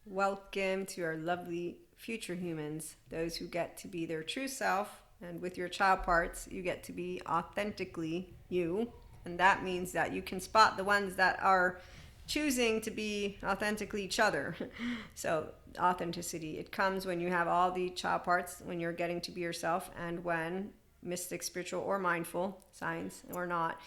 Welcome to our lovely future humans, those who get to be their true self. And with your child parts, you get to be authentically you. And that means that you can spot the ones that are choosing to be authentically each other. So, authenticity, it comes when you have all the child parts, when you're getting to be yourself, and when mystic, spiritual, or mindful, science or not,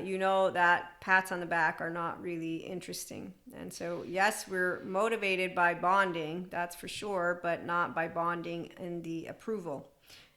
you know that pats on the back are not really interesting. And so, yes, we're motivated by bonding, that's for sure, but not by bonding in the approval.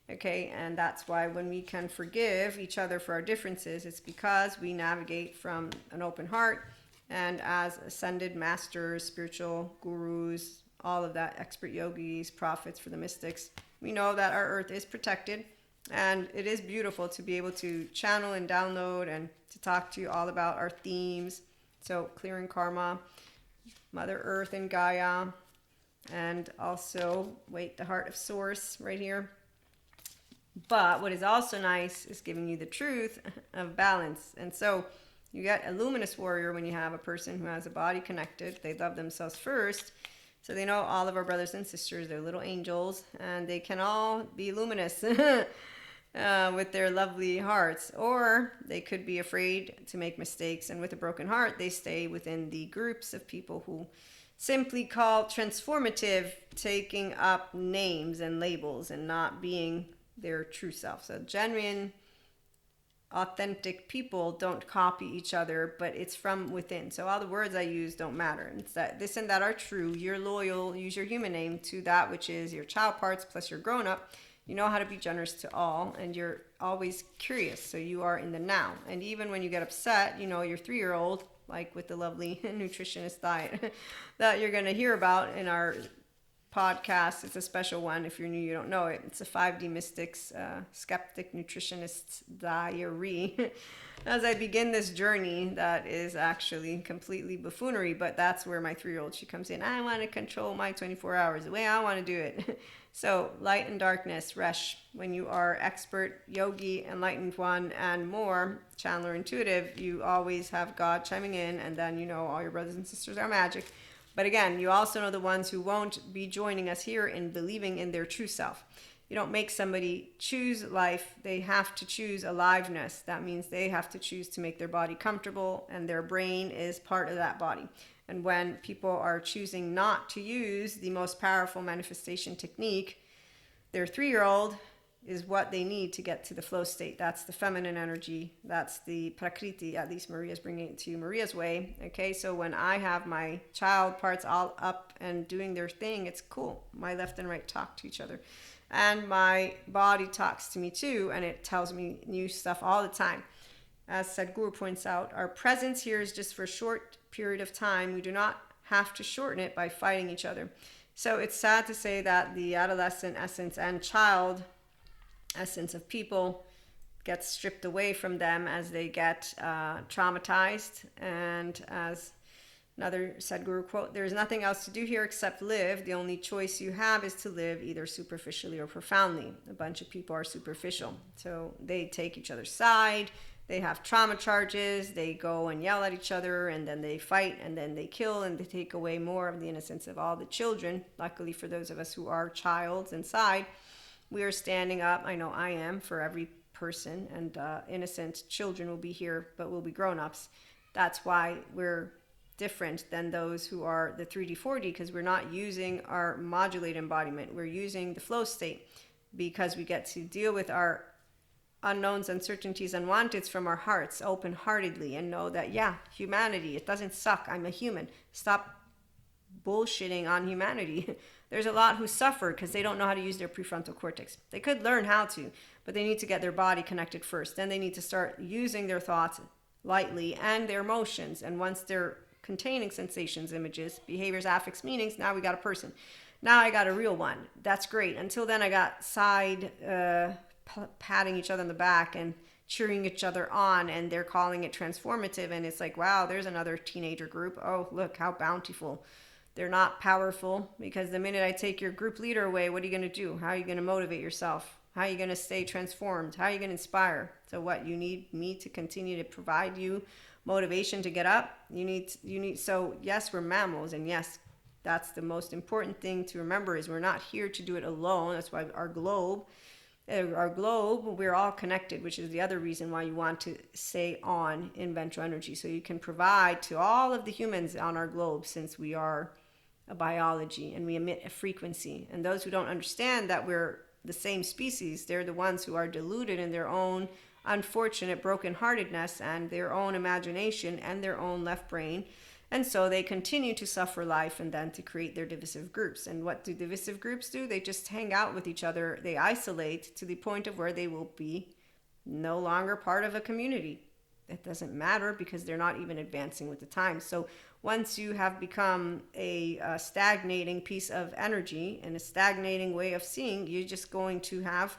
Okay, and that's why when we can forgive each other for our differences, it's because we navigate from an open heart. And as ascended masters, spiritual gurus, all of that, expert yogis, prophets for the mystics, we know that our earth is protected, and it is beautiful to be able to channel and download and to talk to you all about our themes. So, clearing karma, Mother Earth and Gaia, and also, wait, the heart of Source right here. But what is also nice is giving you the truth of balance. And so, you get a luminous warrior when you have a person who has a body connected. They love themselves first. So they know all of our brothers and sisters, they're little angels, and they can all be luminous with their lovely hearts. Or they could be afraid to make mistakes, and with a broken heart, they stay within the groups of people who simply call transformative, taking up names and labels and not being their true self. So genuine, authentic people don't copy each other, but it's from within. So all the words I use don't matter. It's that this and that are true. You're loyal, use your human name to that which is your child parts plus your grown up. You know how to be generous to all, and you're always curious. So you are in the now. And even when you get upset, you know, your 3-year-old, like with the lovely nutritionist diet that you're going to hear about in our podcast. It's a special one. If you're new, you don't know it. It's a 5D Mystics Skeptic Nutritionist's Diary. As I begin this journey, that is actually completely buffoonery, but that's where my 3-year-old, she comes in. I want to control my 24 hours the way I want to do it. So, light and darkness, Resh. When you are expert, yogi, enlightened one, and more, channeler, intuitive, you always have God chiming in, and then you know all your brothers and sisters are magic. But again, you also know the ones who won't be joining us here in believing in their true self. You don't make somebody choose life. They have to choose aliveness. That means they have to choose to make their body comfortable, and their brain is part of that body. And when people are choosing not to use the most powerful manifestation technique, their 3-year-old is what they need to get to the flow state. That's the feminine energy. That's the prakriti. At least Maria's bringing it to Maria's way. Okay, so when I have my child parts all up and doing their thing, it's cool. My left and right talk to each other. And my body talks to me too, and it tells me new stuff all the time. As Sadhguru points out, our presence here is just for a short period of time. We do not have to shorten it by fighting each other. So it's sad to say that the adolescent essence and child essence of people gets stripped away from them as they get traumatized. And as another Sadhguru quote, there is nothing else to do here except live. The only choice you have is to live either superficially or profoundly. A bunch of people are superficial, so they take each other's side. They have trauma charges, they go and yell at each other, and then they fight, and then they kill, and they take away more of the innocence of all the children. Luckily for those of us who are childs inside, we are standing up. I know I am, for every person, and innocent children will be here, but will be grown-ups. That's why we're different than those who are the 3D, 4D, because we're not using our modulate embodiment. We're using the flow state because we get to deal with our unknowns, uncertainties, unwanteds from our hearts open-heartedly, and know that, yeah, humanity, it doesn't suck. I'm a human. Stop bullshitting on humanity. There's a lot who suffer because they don't know how to use their prefrontal cortex. They could learn how to, but they need to get their body connected first. Then they need to start using their thoughts lightly and their emotions. And once they're containing sensations, images, behaviors, affects, meanings, now we got a person. Now I got a real one. That's great. Until then, I got side patting each other on the back and cheering each other on, and they're calling it transformative. And it's like, wow, there's another teenager group. Oh, look how bountiful. They're not powerful, because the minute I take your group leader away, what are you going to do? How are you going to motivate yourself? How are you going to stay transformed? How are you going to inspire? So what, you need me to continue to provide you motivation to get up? You need, so yes, we're mammals, and yes, That's the most important thing to remember, is we're not here to do it alone. That's why we're all connected, which is the other reason why you want to stay on in ventral energy, so you can provide to all of the humans on our globe, since we are a biology and we emit a frequency. And those who don't understand that we're the same species, they're the ones who are deluded in their own unfortunate brokenheartedness and their own imagination and their own left brain. And so they continue to suffer life, and then to create their divisive groups. And what do divisive groups do? They just hang out with each other. They isolate to the point of where they will be no longer part of a community. It doesn't matter, because they're not even advancing with the times. So once you have become a stagnating piece of energy and a stagnating way of seeing, you're just going to have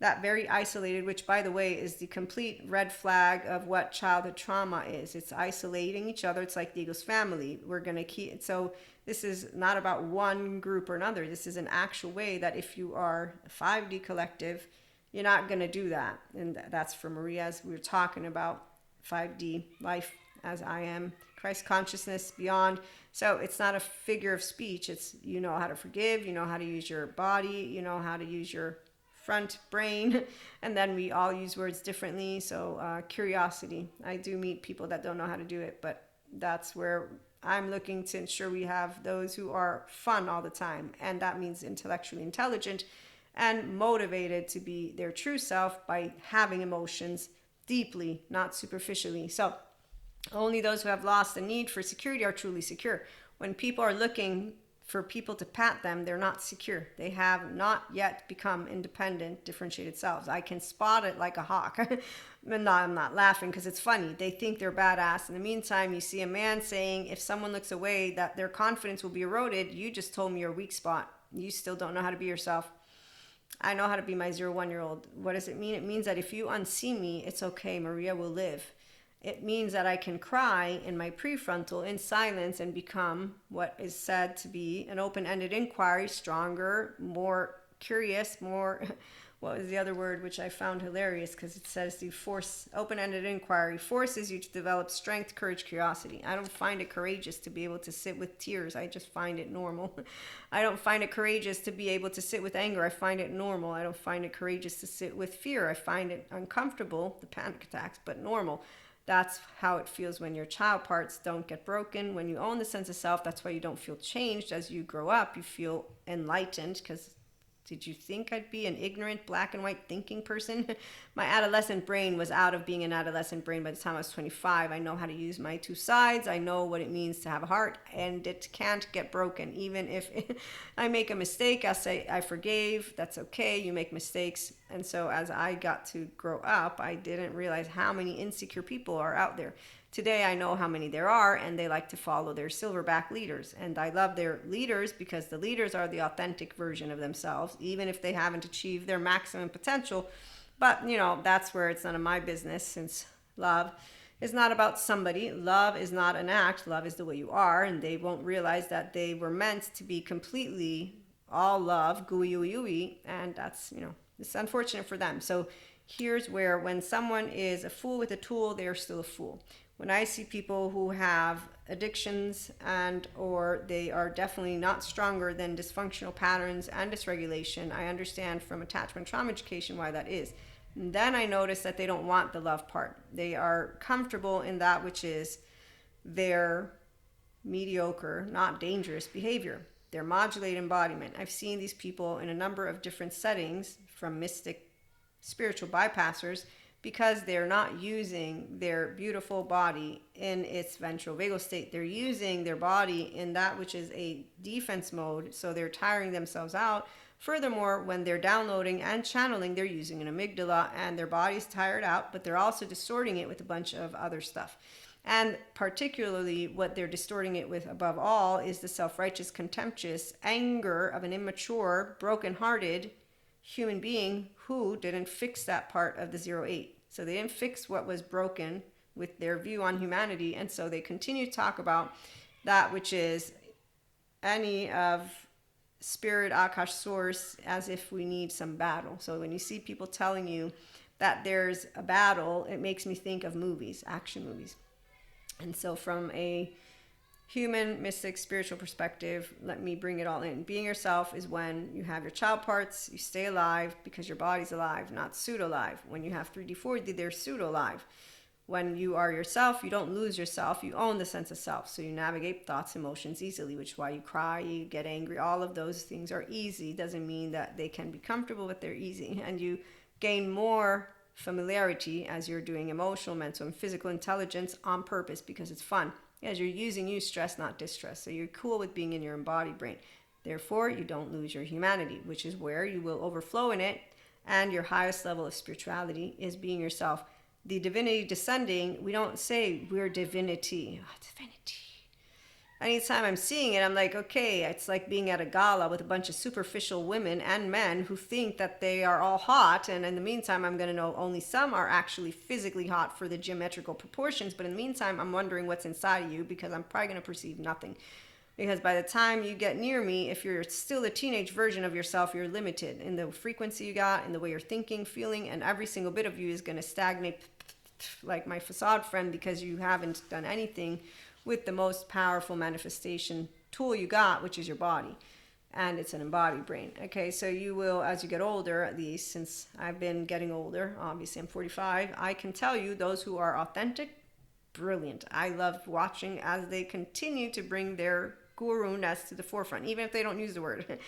that very isolated, which, by the way, is the complete red flag of what childhood trauma is. It's isolating each other. It's like the Eagles family. We're going to keep, so this is not about one group or another. This is an actual way that if you are a 5D collective, you're not going to do that. And that's for Maria, as we were talking about 5D life as I am, Christ consciousness beyond. So it's not a figure of speech. It's, you know how to forgive, you know how to use your body, you know how to use your front brain, and then we all use words differently. So curiosity. I do meet people that don't know how to do it, but that's where I'm looking to ensure we have those who are fun all the time, and that means intellectually intelligent and motivated to be their true self by having emotions deeply, not superficially. So only those who have lost the need for security are truly secure. When people are looking for people to pat them, they're not secure. They have not yet become independent, differentiated selves. I can spot it like a hawk. I'm not laughing because it's funny. They think they're badass. In the meantime, you see a man saying, if someone looks away, that their confidence will be eroded. You just told me your weak spot. You still don't know how to be yourself. I know how to be my 0-1-year-old. What does it mean? It means that if you unsee me, it's okay. Maria will live. It means that I can cry in my prefrontal in silence and become what is said to be an open-ended inquiry, stronger, more curious, more, what was the other word, which I found hilarious because it says the force, open-ended inquiry forces you to develop strength, courage, curiosity. I don't find it courageous to be able to sit with tears. I just find it normal. I don't find it courageous to be able to sit with anger. I find it normal. I don't find it courageous to sit with fear. I find it uncomfortable, the panic attacks, but normal. That's how it feels when your child parts don't get broken. When you own the sense of self, that's why you don't feel changed. As you grow up, you feel enlightened, because did you think I'd be an ignorant, black and white thinking person? My adolescent brain was out of being an adolescent brain by the time I was 25. I know how to use my two sides. I know what it means to have a heart, and it can't get broken. Even if I make a mistake, I'll say, I forgave. That's okay. You make mistakes. And so as I got to grow up, I didn't realize how many insecure people are out there. Today, I know how many there are, and they like to follow their silverback leaders. And I love their leaders because the leaders are the authentic version of themselves, even if they haven't achieved their maximum potential. But, you know, that's where it's none of my business, since love is not about somebody. Love is not an act. Love is the way you are. And they won't realize that they were meant to be completely all love, gooey, ooey, ooey. And that's, you know, it's unfortunate for them. So here's where, when someone is a fool with a tool, they're still a fool. When I see people who have addictions and or they are definitely not stronger than dysfunctional patterns and dysregulation, I understand from attachment trauma education why that is. And then I notice that they don't want the love part. They are comfortable in that which is their mediocre, not dangerous behavior. Their modulated embodiment. I've seen these people in a number of different settings, from mystic spiritual bypassers, because they're not using their beautiful body in its ventral vagal state. They're using their body in that which is a defense mode, so they're tiring themselves out. Furthermore, when they're downloading and channeling, they're using an amygdala, and their body's tired out, but they're also distorting it with a bunch of other stuff. And particularly what they're distorting it with above all is the self-righteous, contemptuous anger of an immature, broken-hearted human being who didn't fix that part of the 0-8. So they didn't fix what was broken with their view on humanity, and so they continue to talk about that which is any of spirit, Akash, source, as if we need some battle. So when you see people telling you that there's a battle, it makes me think of movies, action movies. And so from a human, mystic, spiritual perspective, let me bring it all in. Being yourself is when you have your child parts, you stay alive because your body's alive, not pseudo-alive. When you have 3D, 4D, they're pseudo-alive. When you are yourself, you don't lose yourself, you own the sense of self. So you navigate thoughts, emotions easily, which is why you cry, you get angry. All of those things are easy. Doesn't mean that they can be comfortable, but they're easy. And you gain more familiarity as you're doing emotional, mental, and physical intelligence on purpose because it's fun. As you're using you stress, not distress. So you're cool with being in your embodied brain. Therefore, you don't lose your humanity, which is where you will overflow in it. And your highest level of spirituality is being yourself. The divinity descending, we don't say we're divinity. Oh, divinity. Anytime I'm seeing it, I'm like, okay, it's like being at a gala with a bunch of superficial women and men who think that they are all hot. And in the meantime, I'm going to know only some are actually physically hot for the geometrical proportions. But in the meantime, I'm wondering what's inside of you because I'm probably going to perceive nothing. Because by the time you get near me, if you're still a teenage version of yourself, you're limited in the frequency you got, in the way you're thinking, feeling, and every single bit of you is going to stagnate like my facade friend because you haven't done anything with the most powerful manifestation tool you got, which is your body. And it's an embodied brain. Okay, so you will, as you get older, at least, since I've been getting older, obviously I'm 45, I can tell you those who are authentic, brilliant. I love watching as they continue to bring their guru-ness to the forefront, even if they don't use the word.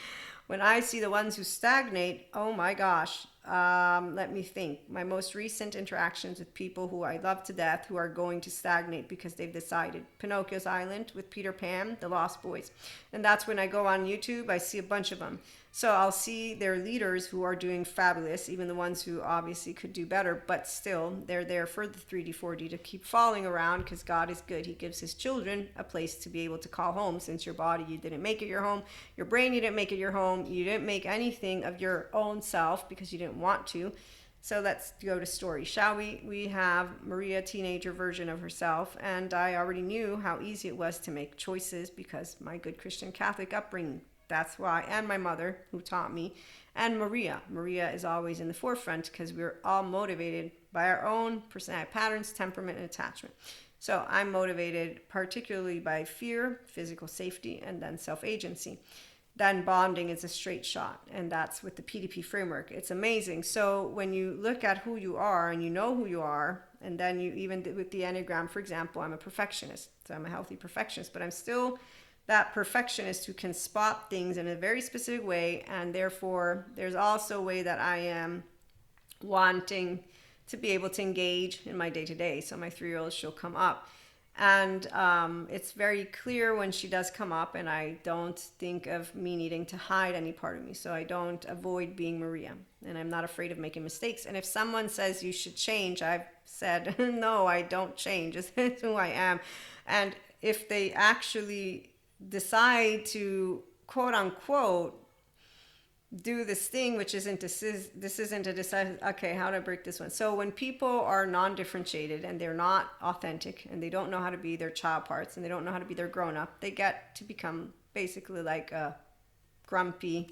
When I see the ones who stagnate, oh my gosh, let me think. My most recent interactions with people who I love to death who are going to stagnate because they've decided. Pinocchio's Island with Peter Pan, The Lost Boys. And that's when I go on YouTube, I see a bunch of them. So I'll see their leaders who are doing fabulous, even the ones who obviously could do better, but still they're there for the 3D, 4D to keep falling around because God is good. He gives his children a place to be able to call home since your body, you didn't make it your home. Your brain, you didn't make it your home. You didn't make anything of your own self because you didn't want to. So let's go to story, shall we? We have Maria, teenager version of herself, and I already knew how easy it was to make choices because my good Christian Catholic upbringing. That's why, and my mother who taught me, and Maria. Maria is always in the forefront because we're all motivated by our own personality patterns, temperament, and attachment. So I'm motivated particularly by fear, physical safety, and then self-agency. Then bonding is a straight shot, and that's with the PDP framework. It's amazing. So when you look at who you are and you know who you are, and then you even with the Enneagram, for example, I'm a perfectionist. So I'm a healthy perfectionist, but I'm still that perfectionist who can spot things in a very specific way, and therefore there's also a way that I am wanting to be able to engage in my day-to-day. So my 3-year-old, she'll come up, and it's very clear when she does come up, and I don't think of me needing to hide any part of me. So I don't avoid being Maria, and I'm not afraid of making mistakes. And if someone says you should change, I've said, no, I don't change. It's who I am. And if they actually decide to quote unquote do this thing which isn't this isn't a decide, okay, how do I break this one? So when people are non-differentiated and they're not authentic and they don't know how to be their child parts and they don't know how to be their grown-up, they get to become basically like a grumpy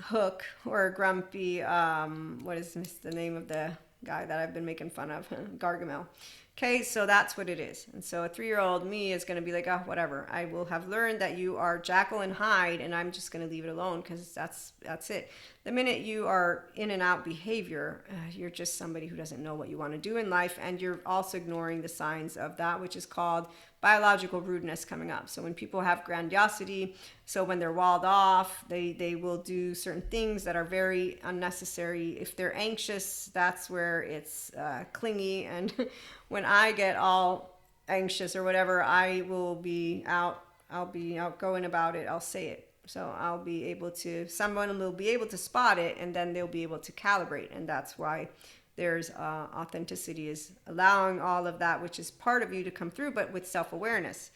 Hook or a grumpy what is the name of the guy that I've been making fun of, Gargamel. Okay, so that's what it is. And so a 3-year-old me is going to be like, oh, whatever. I will have learned that you are Jekyll and Hyde, and I'm just going to leave it alone because that's it. The minute you are in and out behavior, you're just somebody who doesn't know what you want to do in life, and you're also ignoring the signs of that, which is called biological rudeness coming up. So when people have grandiosity, so when they're walled off, they will do certain things that are very unnecessary. If they're anxious, that's where it's clingy. And when I get all anxious or whatever, I will be I'll be outgoing about it. I'll say it. So I'll be able to, someone will be able to spot it, and then they'll be able to calibrate. And that's why there's authenticity, is allowing all of that which is part of you to come through, but with self-awareness.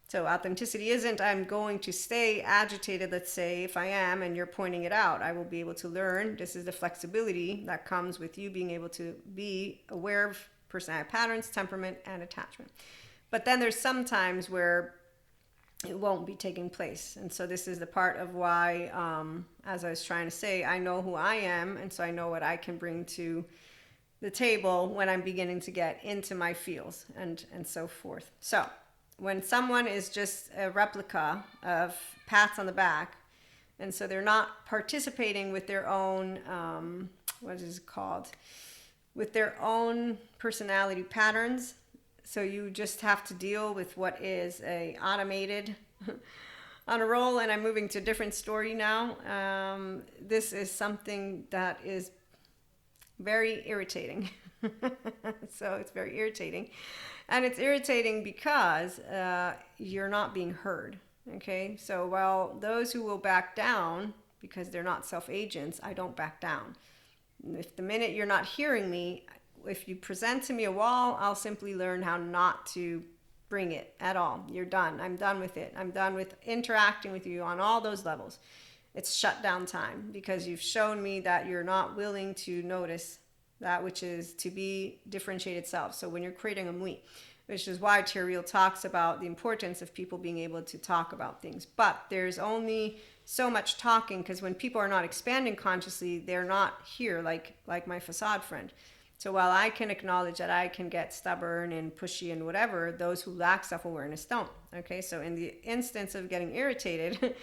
So authenticity isn't I'm going to stay agitated, let's say, if I am, and you're pointing it out. I will be able to learn. This is the flexibility that comes with you being able to be aware of personality patterns, temperament, and attachment. But then there's some times where it won't be taking place. And so this is the part of why, as I was trying to say, I know who I am, and so I know what I can bring to the table when I'm beginning to get into my feels and so forth. So when someone is just a replica of pats on the back, and so they're not participating with their own, what is it called? With their own personality patterns. So you just have to deal with what is a automated on a roll. And I'm moving to a different story now. This is something that is very irritating. So it's very irritating. And it's irritating because you're not being heard. Okay, so while those who will back down because they're not self-agents, I don't back down. If the minute you're not hearing me, if you present to me a wall, I'll simply learn how not to bring it at all. You're done. I'm done with it. I'm done with interacting with you on all those levels. It's shut down time because you've shown me that you're not willing to notice that which is to be differentiated self. So when you're creating a moi, which is why Tyriel talks about the importance of people being able to talk about things. But there's only so much talking, because when people are not expanding consciously, they're not here, like my facade friend. So while I can acknowledge that I can get stubborn and pushy and whatever, those who lack self-awareness don't. Okay, so in the instance of getting irritated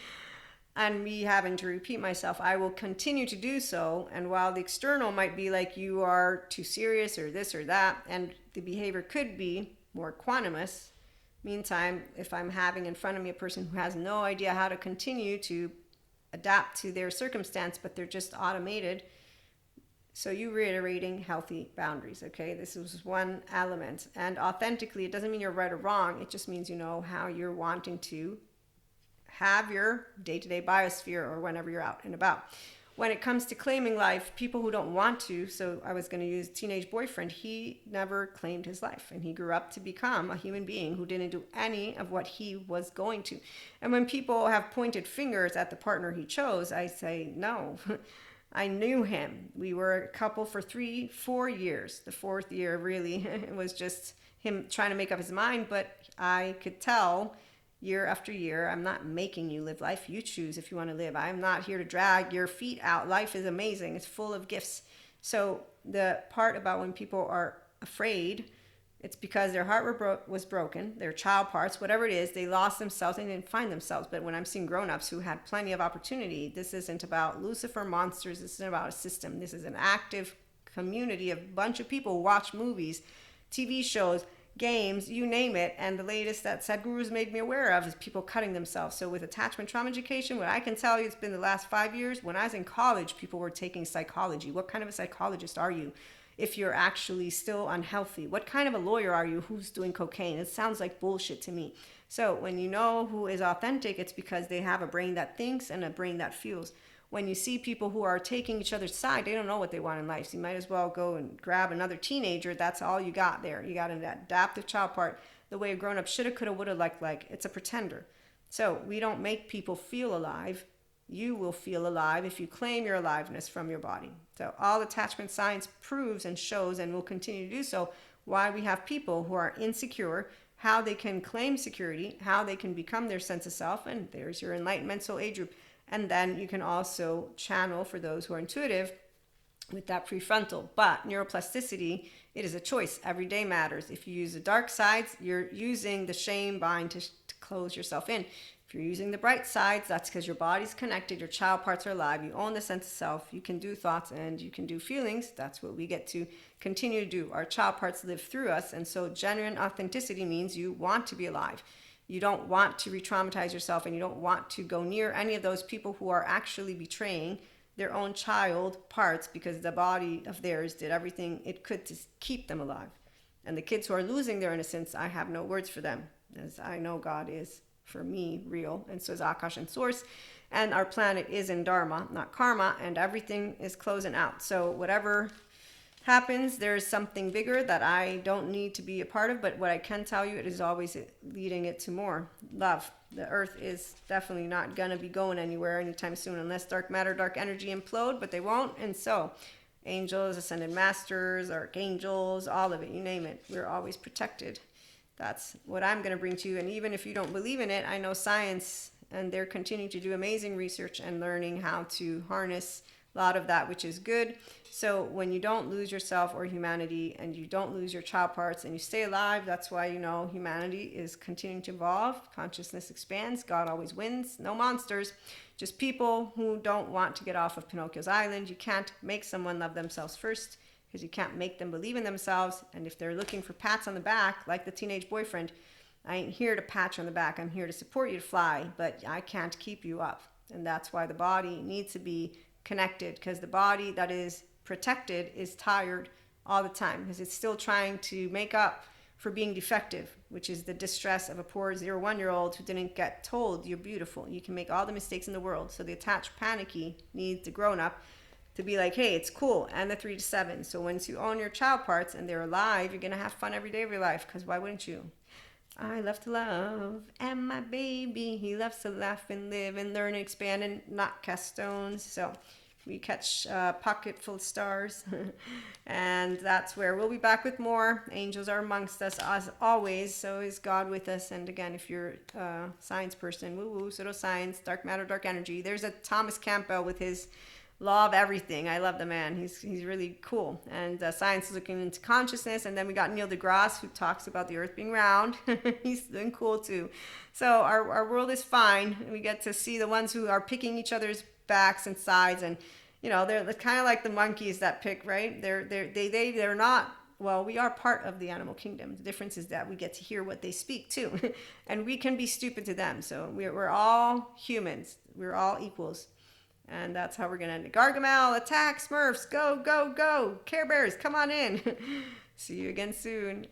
and me having to repeat myself, I will continue to do so. And while the external might be like, you are too serious or this or that, and the behavior could be more equanimous, meantime, if I'm having in front of me a person who has no idea how to continue to adapt to their circumstance, but they're just automated. So you reiterating healthy boundaries, okay? This is one element. And authentically, it doesn't mean you're right or wrong. It just means you know how you're wanting to have your day-to-day biosphere or whenever you're out and about. When it comes to claiming life, people who don't want to, so I was going to use teenage boyfriend, he never claimed his life, and he grew up to become a human being who didn't do any of what he was going to. And when people have pointed fingers at the partner he chose, I say, no, I knew him. We were a couple for 3-4 years. The 4th year, really, it was just him trying to make up his mind, but I could tell year after year, I'm not making you live life. You choose if you want to live. I'm not here to drag your feet out. Life is amazing. It's full of gifts. So the part about when people are afraid, it's because their heart was broken, their child parts, whatever it is, they lost themselves and didn't find themselves. But when I'm seeing grown-ups who had plenty of opportunity, this isn't about Lucifer monsters. This isn't about a system. This is an active community of a bunch of people who watch movies, TV shows, games, you name it. And the latest that Sadhguru's made me aware of is people cutting themselves. So with attachment trauma education, what I can tell you, it's been the last 5 years. When I was in college, people were taking psychology. What kind of a psychologist are you if you're actually still unhealthy? What kind of a lawyer are you who's doing cocaine? It sounds like bullshit to me. So when you know who is authentic, it's because they have a brain that thinks and a brain that feels. When you see people who are taking each other's side, they don't know what they want in life. So you might as well go and grab another teenager. That's all you got there. You got an adaptive child part, the way a grown-up shoulda, coulda, woulda, like it's a pretender. So we don't make people feel alive. You will feel alive if you claim your aliveness from your body. So all attachment science proves and shows, and will continue to do so, why we have people who are insecure, how they can claim security, how they can become their sense of self, and there's your enlightenment soul age group. And then you can also channel for those who are intuitive with that prefrontal. But neuroplasticity, it is a choice. Every day matters. If you use the dark sides, you're using the shame bind to close yourself in. If you're using the bright sides, that's because your body's connected, your child parts are alive, you own the sense of self, you can do thoughts and you can do feelings. That's what we get to continue to do. Our child parts live through us. And so genuine authenticity means you want to be alive. You don't want to re-traumatize yourself, and you don't want to go near any of those people who are actually betraying their own child parts because the body of theirs did everything it could to keep them alive. And the kids who are losing their innocence, I have no words for them, as I know God is, for me, real, and so is Akash and Source. And our planet is in Dharma, not karma, and everything is closing out. So whatever happens, there's something bigger that I don't need to be a part of, but what I can tell you, it is always leading it to more love. The earth is definitely not going to be going anywhere anytime soon unless dark matter, dark energy implode, but they won't. And so angels, ascended masters, archangels, all of it, you name it, we're always protected. That's what I'm going to bring to you. And even if you don't believe in it, I know science, and they're continuing to do amazing research and learning how to harness a lot of that which is good. So when you don't lose yourself or humanity, and you don't lose your child parts, and you stay alive, that's why, humanity is continuing to evolve. Consciousness expands. God always wins. No monsters, just people who don't want to get off of Pinocchio's island. You can't make someone love themselves first, because you can't make them believe in themselves. And if they're looking for pats on the back, like the teenage boyfriend, I ain't here to pat you on the back. I'm here to support you to fly, but I can't keep you up. And that's why the body needs to be connected, because the body that is protected is tired all the time, because it's still trying to make up for being defective, which is the distress of a poor 0-1-year-old who didn't get told you're beautiful. You can make all the mistakes in the world. So the attached panicky needs the grown-up to be like, hey, it's cool. And the 3 to 7. So once you own your child parts and they're alive, you're going to have fun every day of your life, because why wouldn't you? I love to love, and my baby, he loves to laugh and live and learn and expand and not cast stones. So we catch a pocket full of stars. And that's where we'll be back with more. Angels are amongst us as always. So is God with us. And again, if you're a science person, woo-woo, pseudoscience, dark matter, dark energy. There's a Thomas Campbell with his law of everything. I love the man. He's really cool. And science is looking into consciousness. And then we got Neil deGrasse, who talks about the earth being round. He's doing cool too. So our world is fine. We get to see the ones who are picking each other's backs and sides, and they're kind of like the monkeys that pick, right? They're not, well, we are part of the animal kingdom. The difference is that we get to hear what they speak too. And we can be stupid to them. So we're all humans. We're all equals. And that's how we're going to end it. Gargamel, attack, Smurfs, go, go, go. Care Bears, come on in. See you again soon.